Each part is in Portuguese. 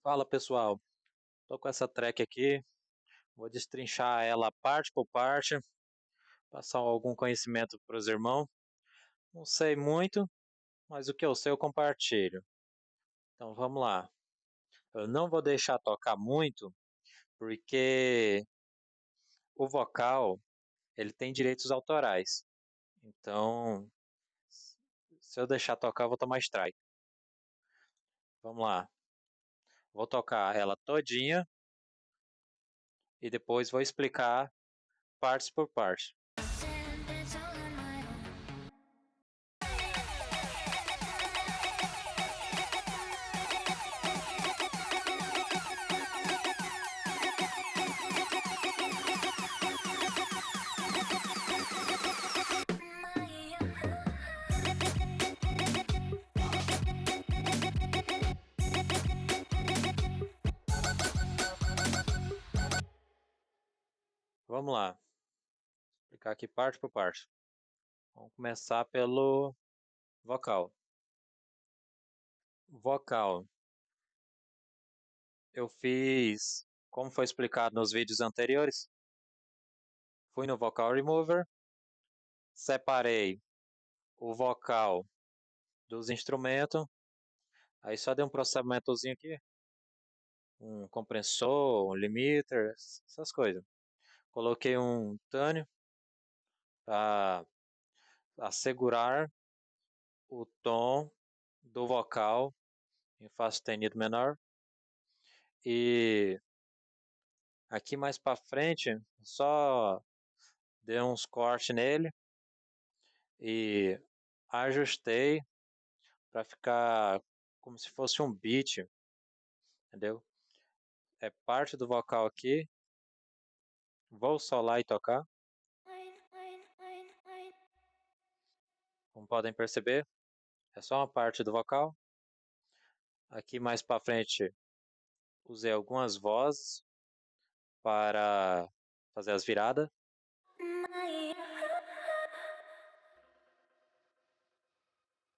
Fala pessoal, tô com essa track aqui, vou destrinchar ela parte por parte, passar algum conhecimento para os irmãos. Não sei muito, mas o que eu sei eu compartilho. Então vamos lá. Eu não vou deixar tocar muito, porque o vocal ele tem direitos autorais. Então, se eu deixar tocar, eu vou tomar strike. Vamos lá. Vou tocar ela todinha e depois vou explicar partes por parte. Vamos lá. Explicar aqui parte por parte. Vamos começar pelo vocal. Vocal. Eu fiz, como foi explicado nos vídeos anteriores, fui no Vocal Remover, separei o vocal dos instrumentos, aí só dei um processamentozinho aqui, um compressor, um limiter, essas coisas. Coloquei um tânio para assegurar o tom do vocal em Fá sustenido menor. E aqui mais para frente, só dei uns cortes nele e ajustei para ficar como se fosse um beat, entendeu? É parte do vocal aqui. Vou solar e tocar. Como podem perceber, é só uma parte do vocal. Aqui mais para frente usei algumas vozes para fazer as viradas.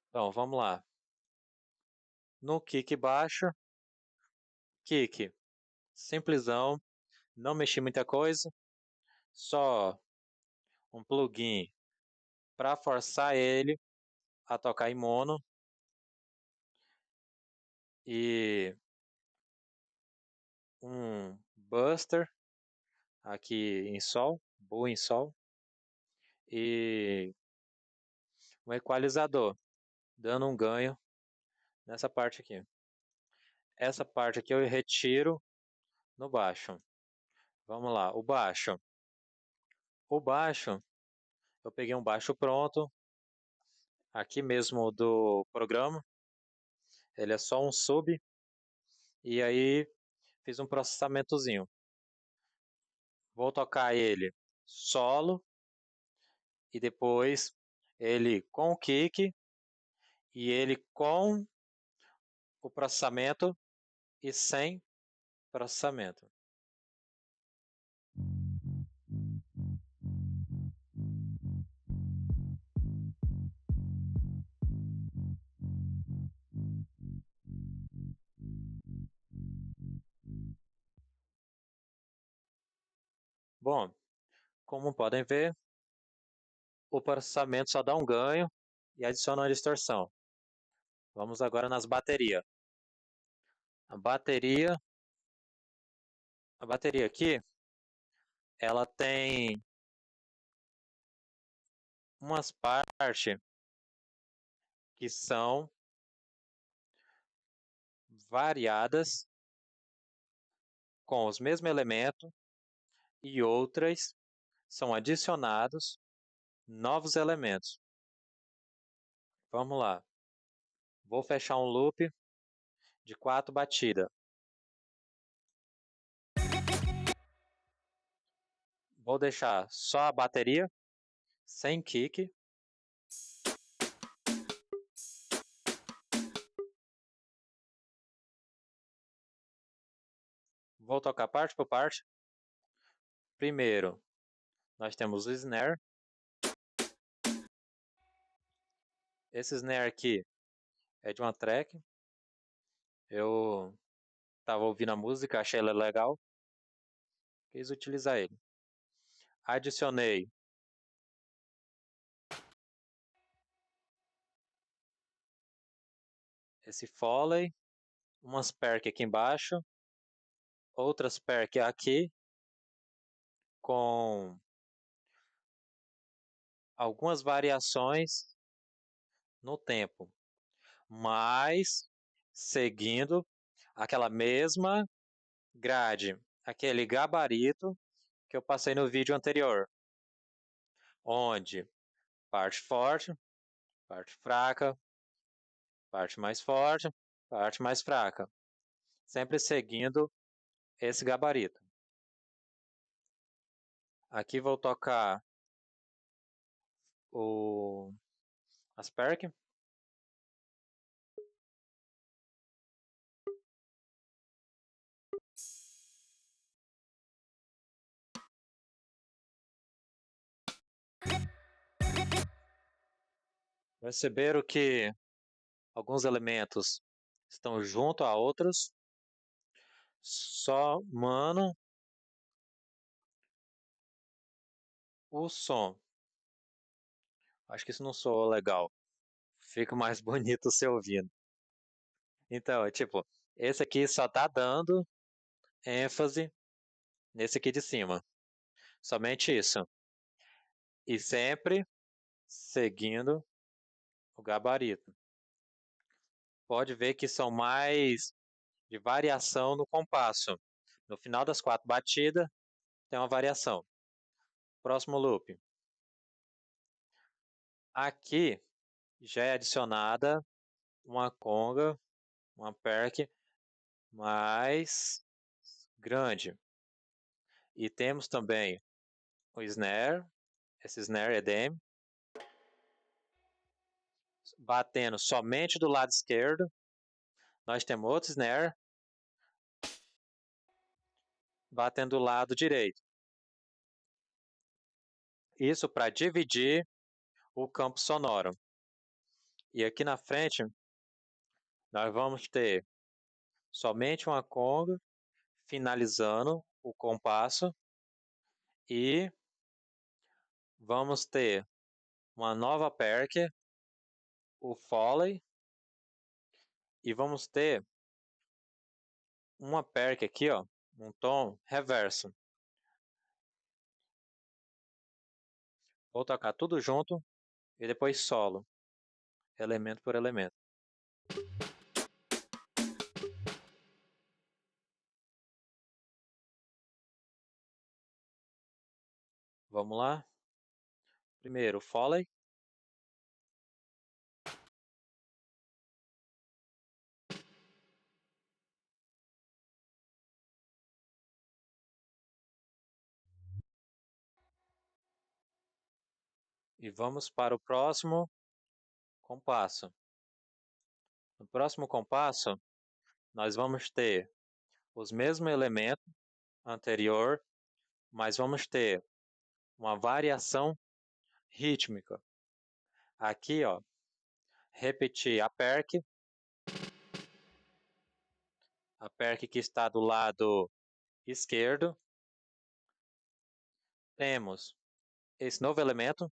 Então, vamos lá. No kick baixo, kick, simplesão, não mexi muita coisa, só um plugin para forçar ele a tocar em mono e um buster aqui em sol, boa em sol e um equalizador, dando um ganho nessa parte aqui. Essa parte aqui eu retiro no baixo. Vamos lá, o baixo. O baixo, eu peguei um baixo pronto, aqui mesmo do programa. Ele é só um sub. E aí fiz um processamentozinho. Vou tocar ele solo e depois ele com o kick e ele com o processamento e sem processamento. Bom, como podem ver, o processamento só dá um ganho e adiciona uma distorção. Vamos agora nas baterias. A bateria, a bateria aqui, ela tem umas partes que são variadas com os mesmos elementos e outras são adicionados novos elementos. Vamos lá. Vou fechar um loop de 4 batidas. Vou deixar só a bateria, sem kick. Vou tocar parte por parte. Primeiro, nós temos o snare. Esse snare aqui é de uma track. Eu Estava ouvindo a música, achei ela legal, quis utilizar ele. Adicionei esse Foley, umas perk aqui embaixo, outras perk aqui, com algumas variações no tempo, mas seguindo aquela mesma grade, aquele gabarito que eu passei no vídeo anterior, onde parte forte, parte fraca, parte mais forte, parte mais fraca, sempre seguindo esse gabarito. Aqui vou tocar as perk. Perceberam que alguns elementos estão junto a outros, somando o som. Acho que isso não soa legal. Fica mais bonito se ouvindo. Então, é tipo, esse aqui só tá dando ênfase nesse aqui de cima. Somente isso. E sempre seguindo o gabarito. Pode ver que são mais de variação no compasso. No final das 4 batidas, tem uma variação. Próximo loop. Aqui já é adicionada uma conga, uma perk mais grande. E temos também o snare, esse snare EDM, batendo somente do lado esquerdo. Nós temos outro snare batendo do lado direito. Isso para dividir o campo sonoro. E aqui na frente, nós vamos ter somente uma conga finalizando o compasso e vamos ter uma nova perk, o Foley, e vamos ter uma perk aqui, ó, um tom reverso. Vou tocar tudo junto e depois solo, elemento por elemento. Vamos lá? Primeiro, Foley. E vamos para o próximo compasso. No próximo compasso, nós vamos ter os mesmos elementos anterior, mas vamos ter uma variação rítmica. Aqui, ó, repetir a perk que está do lado esquerdo. Temos esse novo elemento.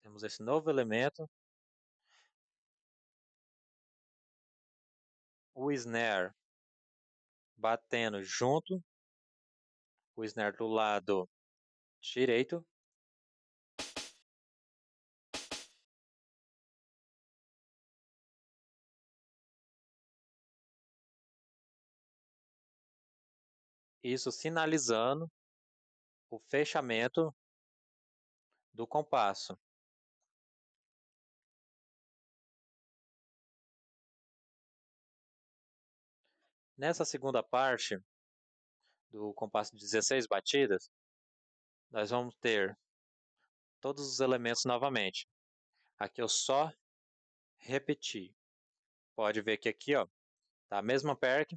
Temos esse novo elemento. O snare batendo junto. O snare do lado direito. Isso sinalizando o fechamento do compasso. Nessa segunda parte do compasso de 16 batidas, nós vamos ter todos os elementos novamente. Aqui eu só repeti. Pode ver que aqui, ó, tá a mesma perk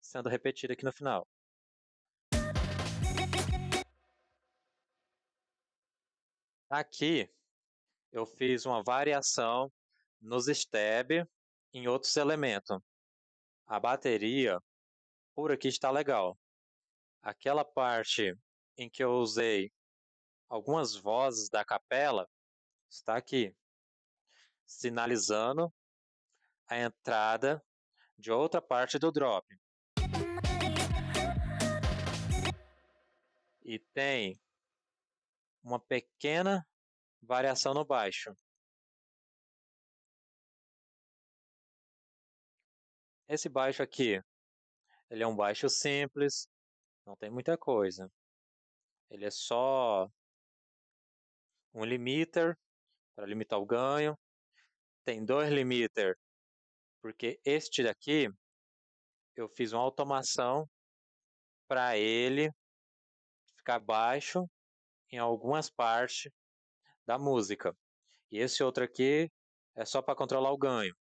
sendo repetida aqui no final. Aqui eu fiz uma variação nos stab em outros elementos. A bateria por aqui está legal. Aquela parte em que eu usei algumas vozes da capela está aqui, sinalizando a entrada de outra parte do drop. E tem uma pequena variação no baixo. Esse baixo aqui, ele é um baixo simples, não tem muita coisa. Ele é só um limiter para limitar o ganho. Tem 2 limiter, porque este daqui eu fiz uma automação para ele ficar baixo em algumas partes da música. E esse outro aqui é só para controlar o ganho.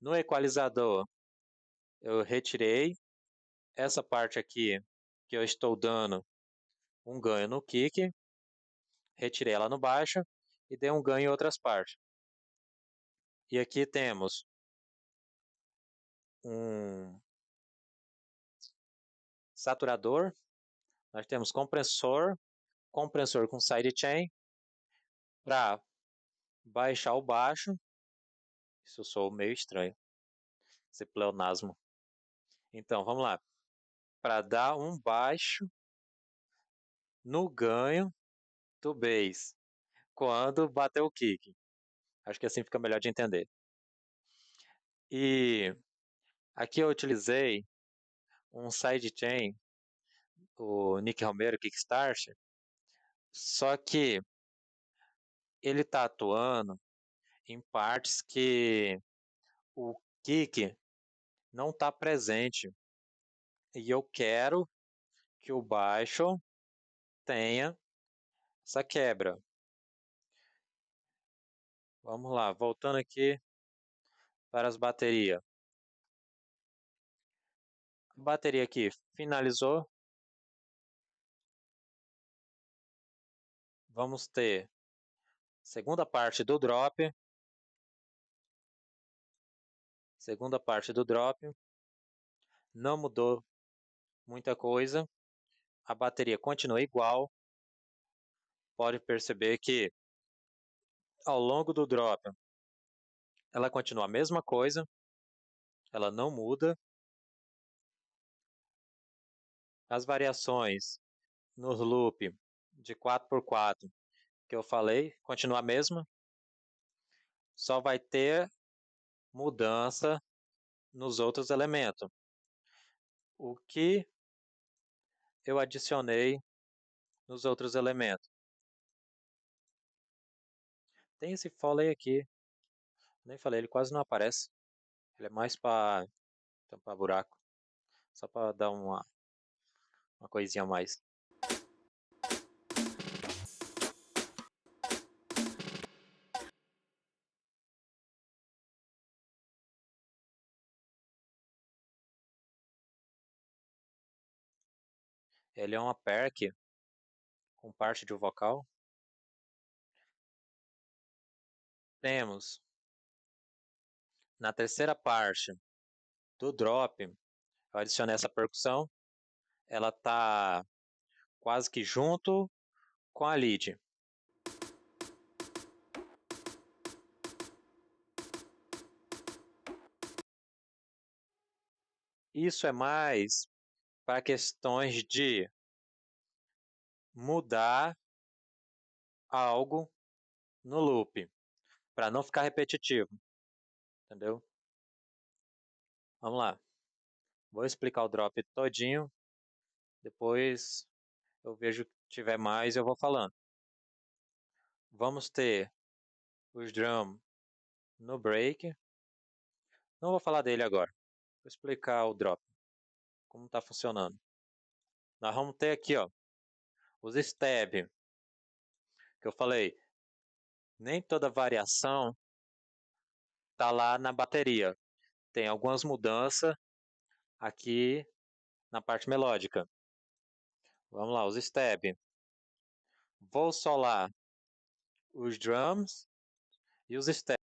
No equalizador, eu retirei essa parte aqui que eu estou dando um ganho no kick, retirei ela no baixo e dei um ganho em outras partes. E aqui temos um saturador, nós temos compressor com sidechain para baixar o baixo. Isso sou meio estranho, esse pleonasmo. Então, vamos lá. Para dar um baixo no ganho do bass quando bater o kick. Acho que assim fica melhor de entender. E aqui eu utilizei um sidechain, o Nick Romero Kickstarter, só que ele está atuando em partes que o kick não está presente. E eu quero que o baixo tenha essa quebra. Vamos lá, voltando aqui para as baterias. A bateria aqui finalizou. Vamos ter segunda parte do drop. Segunda parte do drop. Não mudou muita coisa. A bateria continua igual. Pode perceber que ao longo do drop ela continua a mesma coisa. Ela não muda. As variações no loop de 4x4 que eu falei continua a mesma. Só vai ter mudança nos outros elementos. O que eu adicionei nos outros elementos? Tem esse foley aqui. Nem falei, ele quase não aparece. Ele é mais para tampar buraco. Só para dar uma coisinha a mais. Ele é uma perk com parte de vocal. Temos na terceira parte do drop, eu adicionei essa percussão. Ela tá quase que junto com a lead. Isso é mais para questões de mudar algo no loop, para não ficar repetitivo, entendeu? Vamos lá. Vou explicar o drop todinho, depois eu vejo que tiver mais eu vou falando. Vamos ter os drum no break. Não vou falar dele agora. Vou explicar o drop, como está funcionando. Nós vamos ter aqui, ó, os stab, que eu falei. Nem toda variação tá lá na bateria. Tem algumas mudanças aqui na parte melódica. Vamos lá, os stab. Vou solar os drums e os steps.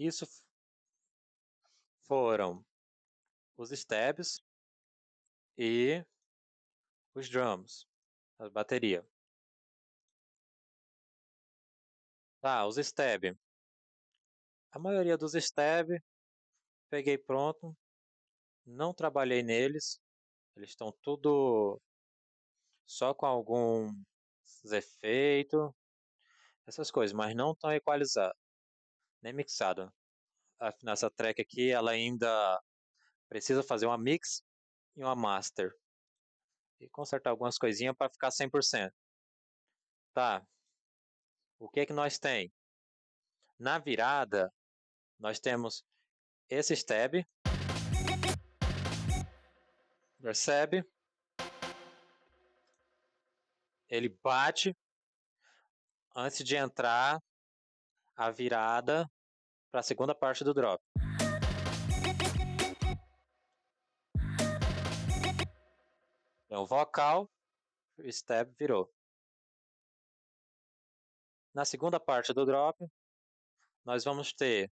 Isso foram os steps e os drums, a bateria. Tá, os stab. A maioria dos stab peguei pronto, não trabalhei neles, eles estão tudo só com alguns efeitos, essas coisas, mas não estão equalizados, nem mixado. Nessa track aqui, ela ainda precisa fazer uma mix e uma master. E consertar algumas coisinhas para ficar 100%. Tá, o que é que nós tem? Na virada, nós temos esse stab, percebe? Ele bate antes de entrar a virada para a segunda parte do drop. Então, o vocal, o stab virou. Na segunda parte do drop, nós vamos ter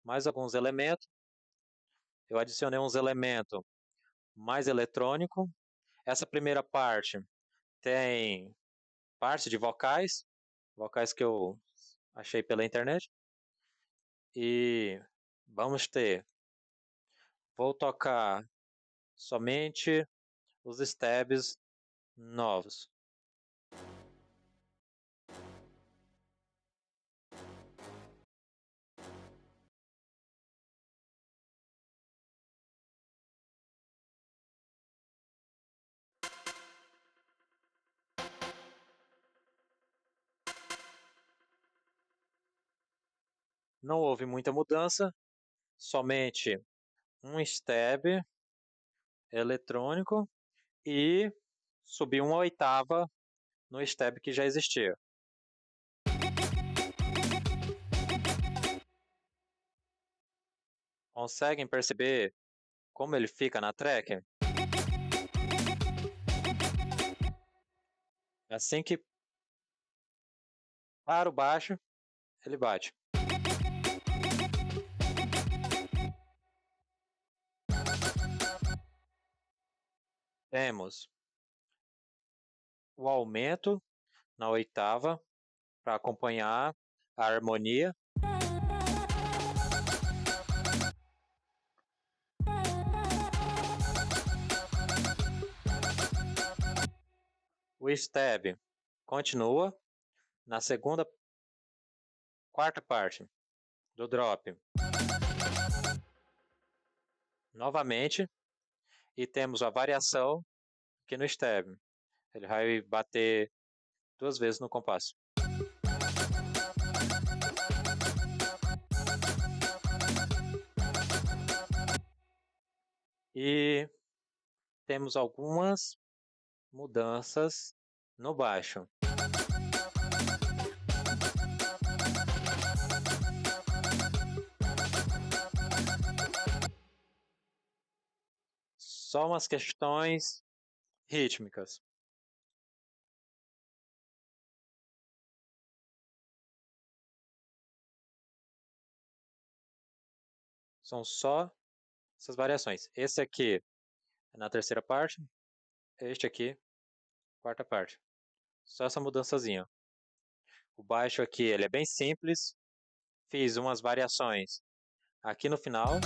mais alguns elementos. Eu adicionei uns elementos mais eletrônico. Essa primeira parte tem parte de vocais, vocais que eu achei pela internet. E vamos ter, vou tocar somente os stabs novos. Não houve muita mudança, somente um stab eletrônico e subir uma oitava no stab que já existia. Conseguem perceber como ele fica na track? Assim que para o baixo, ele bate. Temos o aumento na oitava para acompanhar a harmonia. O stab continua na segunda, quarta parte do drop. Novamente, e temos a variação aqui no stab. Ele vai bater 2 vezes no compasso. E temos algumas mudanças no baixo. Só umas questões rítmicas. São só essas variações. Esse aqui é na terceira parte, este aqui, quarta parte. Só essa mudançazinha. O baixo aqui ele é bem simples. Fiz umas variações aqui no final.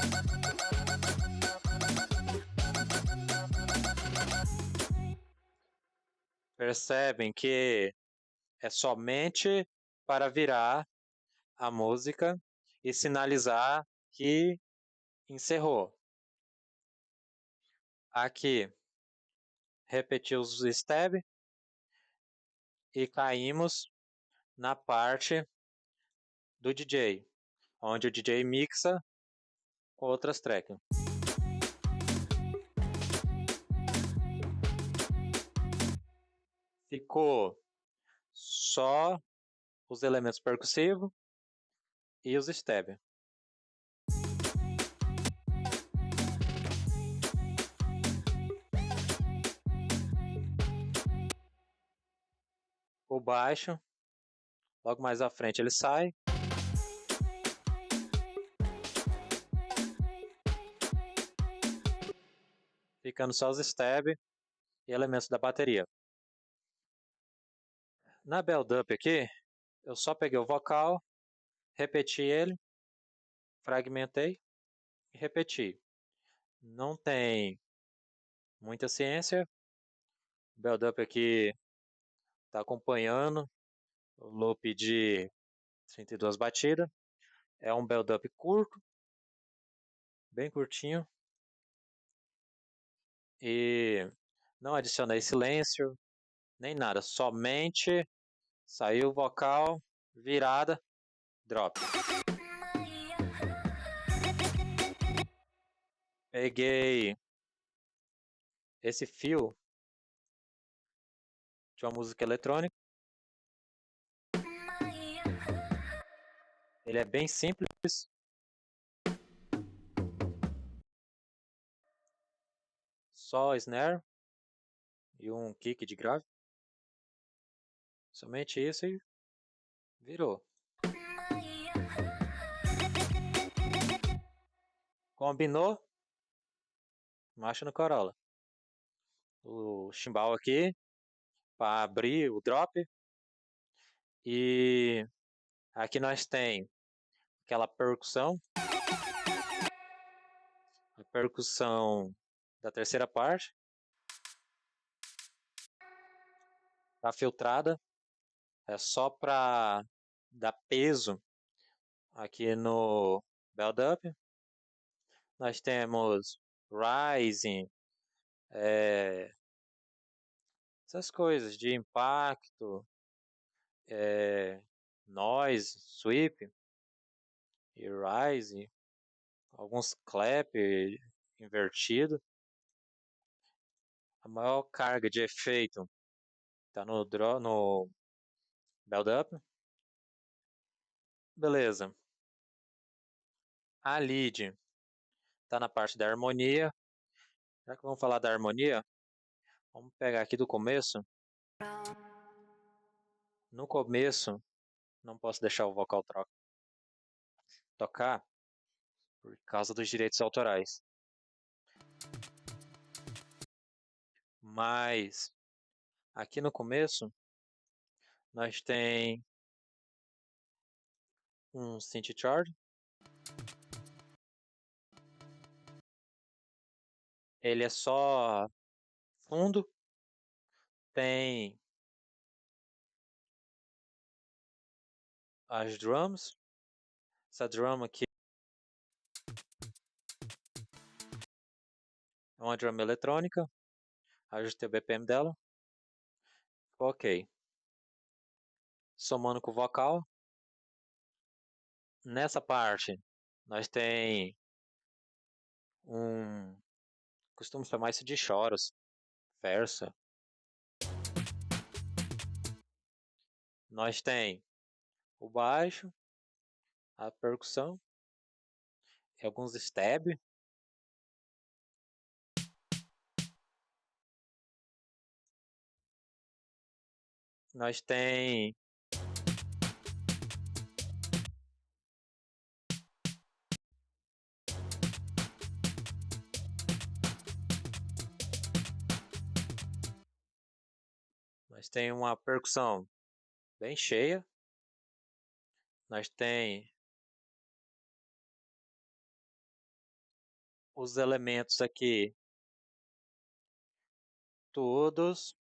Percebem que é somente para virar a música e sinalizar que encerrou. Aqui repetiu os stab e caímos na parte do DJ, onde o DJ mixa com outras tracks. Ficou só os elementos percussivos e os stab. O baixo, logo mais à frente ele sai. Ficando só os stab e elementos da bateria. Na build-up aqui, eu só peguei o vocal, repeti ele, fragmentei e repeti. Não tem muita ciência. O build-up aqui está acompanhando o loop de 32 batidas. É um build-up curto, bem curtinho. E não adicionei silêncio, nem nada. Somente saiu o vocal, virada, drop. Peguei esse fio de uma música eletrônica. Ele é bem simples. Só snare e um kick de grave. Somente isso e virou. Combinou? Marcha no Corolla. O chimbal aqui para abrir o drop. E aqui nós tem aquela percussão. A percussão da terceira parte. Tá filtrada. É só para dar peso aqui no build-up. Nós temos rising, essas coisas de impacto, noise, sweep e rising, alguns clap invertido. A maior carga de efeito está no build-up. Beleza. A lead está na parte da harmonia. Já que vamos falar da harmonia, vamos pegar aqui do começo. No começo, não posso deixar o vocal tocar por causa dos direitos autorais. Mas aqui no começo nós tem um synth chart. Ele é só fundo. Tem as drums. Essa drum aqui é uma drum eletrônica. Ajustei o BPM dela. Ok. Somando com o vocal. Nessa parte nós tem costumo chamar isso de choros. Versa. Nós tem o baixo, a percussão, e alguns stab. Nós tem uma percussão bem cheia. Nós tem os elementos aqui todos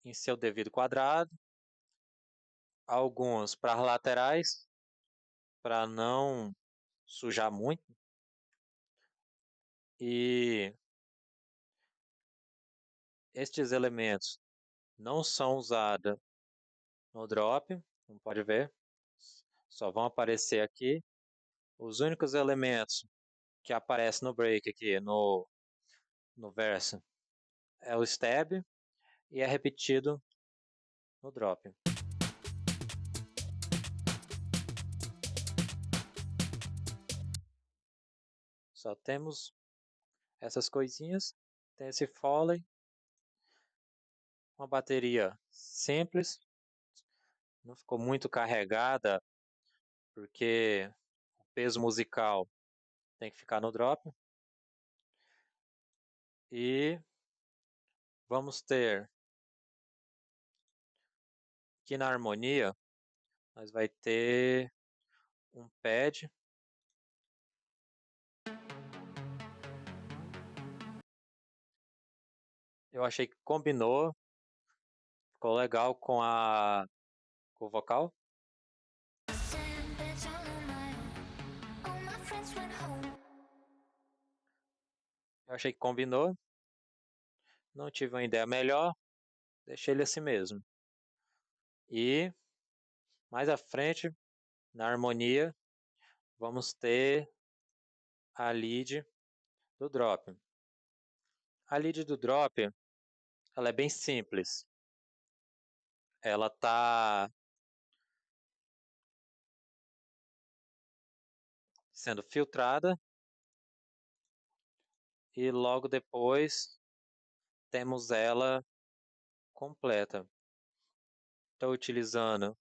em seu devido quadrado. Alguns para as laterais, para não sujar muito. E estes elementos não são usados no drop, como pode ver. Só vão aparecer aqui. Os únicos elementos que aparecem no break aqui, no verso, é o stab e é repetido no drop. Só temos essas coisinhas, tem esse Foley, uma bateria simples, não ficou muito carregada, porque o peso musical tem que ficar no drop. E vamos ter aqui na harmonia, nós vai ter um pad. Eu achei que combinou, ficou legal com o vocal. Eu achei que combinou, não tive uma ideia melhor, deixei ele assim mesmo. E mais à frente, na harmonia, vamos ter a lead do drop. A lead do drop, ela é bem simples. Ela está sendo filtrada e logo depois temos ela completa. Estou utilizando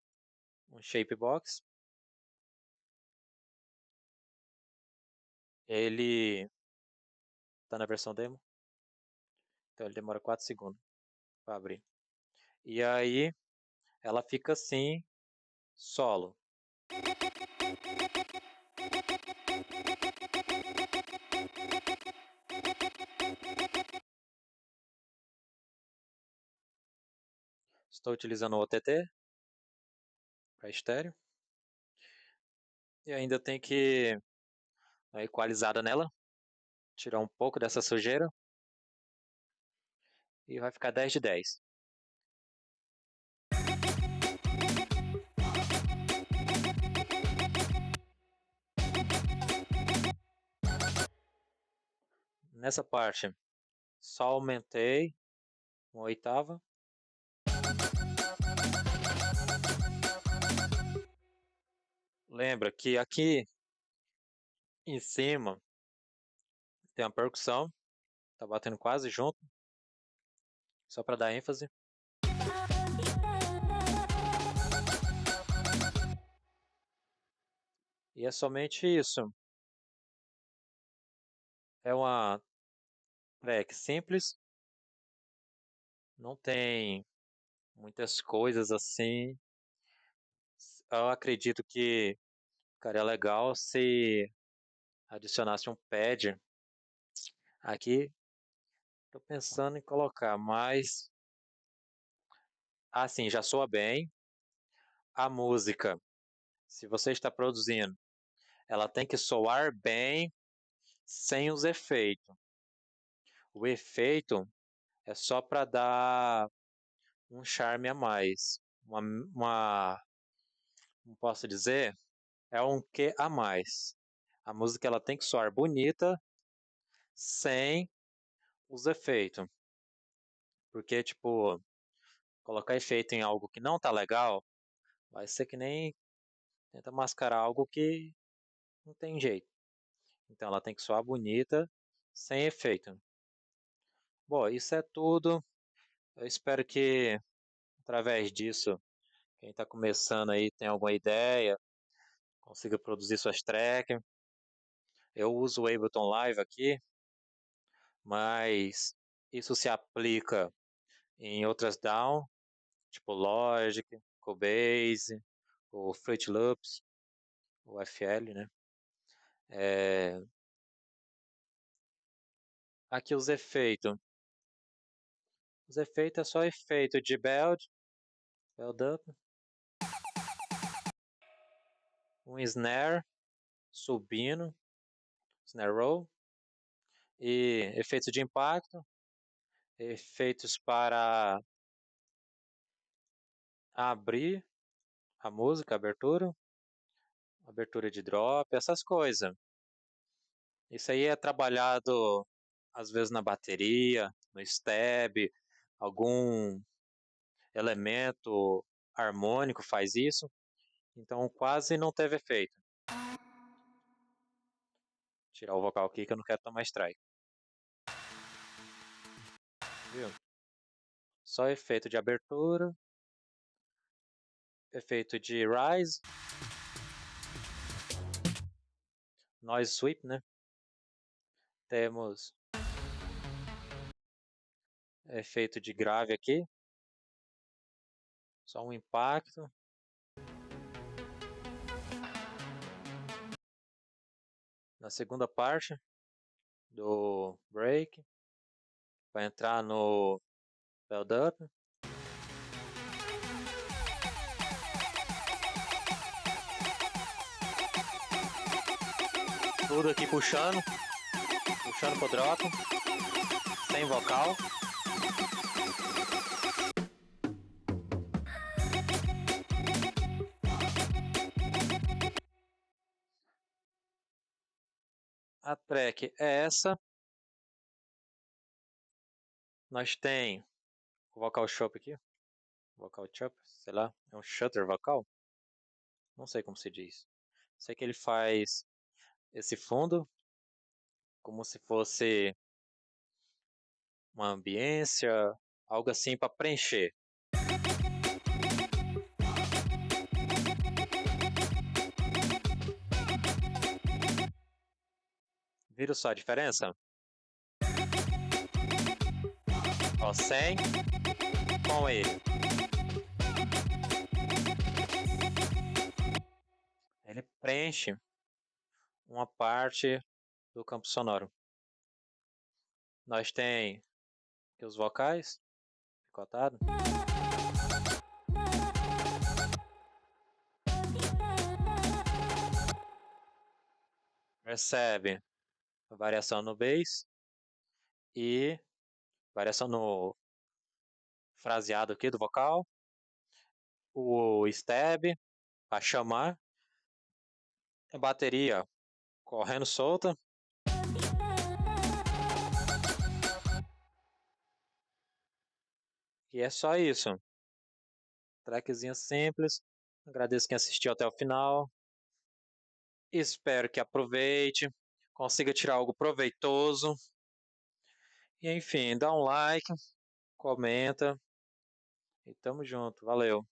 um Shapebox. Ele está na versão demo, então ele demora 4 segundos para abrir. E aí ela fica assim, solo. Estou utilizando o OTT para estéreo. E ainda tem que dar uma equalizada nela, tirar um pouco dessa sujeira. E vai ficar 10 de 10. Nessa parte, só aumentei uma oitava. Lembra que aqui em cima tem a percussão, tá batendo quase junto, só para dar ênfase. E é somente isso. É uma track simples, não tem muitas coisas assim. Eu acredito que ficaria legal se adicionasse um pad aqui. Tô pensando em colocar, mas assim, já soa bem. A música, se você está produzindo, ela tem que soar bem sem os efeitos. O efeito é só para dar um charme a mais. Como posso dizer, é um quê a mais. A música ela tem que soar bonita sem os efeitos. Porque, tipo, colocar efeito em algo que não tá legal, vai ser que nem tenta mascarar algo que não tem jeito. Então ela tem que soar bonita sem efeito. Bom, isso é tudo. Eu espero que através disso, quem está começando aí tem alguma ideia, consiga produzir suas tracks. Eu uso o Ableton Live aqui, mas isso se aplica em outras DAW, tipo Logic, Cubase, o Fruit Loops, o FL, né? Aqui os efeitos. Os efeitos é só efeito de beld up, um snare subindo, snare roll, e efeitos de impacto, efeitos para abrir a música, abertura de drop, essas coisas. Isso aí é trabalhado às vezes na bateria, no stab, algum elemento harmônico faz isso, então quase não teve efeito. Tirar o vocal aqui que eu não quero tomar strike. Viu? Só efeito de abertura, efeito de rise, noise sweep, né? Temos efeito de grave aqui, só um impacto. Na segunda parte do break, vai entrar no build up. Tudo aqui puxando pro drop, sem vocal. A track é essa. Nós tem o vocal chop aqui. Vocal chop, sei lá, é um shutter vocal? Não sei como se diz. Sei que ele faz esse fundo como se fosse uma ambiência, algo assim para preencher. Viram só a diferença? Ó, sem com ele. Ele preenche uma parte do campo sonoro. Nós tem aqui os vocais, picotado. Percebe a variação no bass e variação no fraseado aqui do vocal. O stab para chamar. A bateria correndo solta. E é só isso. Trackzinha simples. Agradeço quem assistiu até o final. Espero que aproveite, consiga tirar algo proveitoso. E enfim, dá um like, comenta. E tamo junto. Valeu.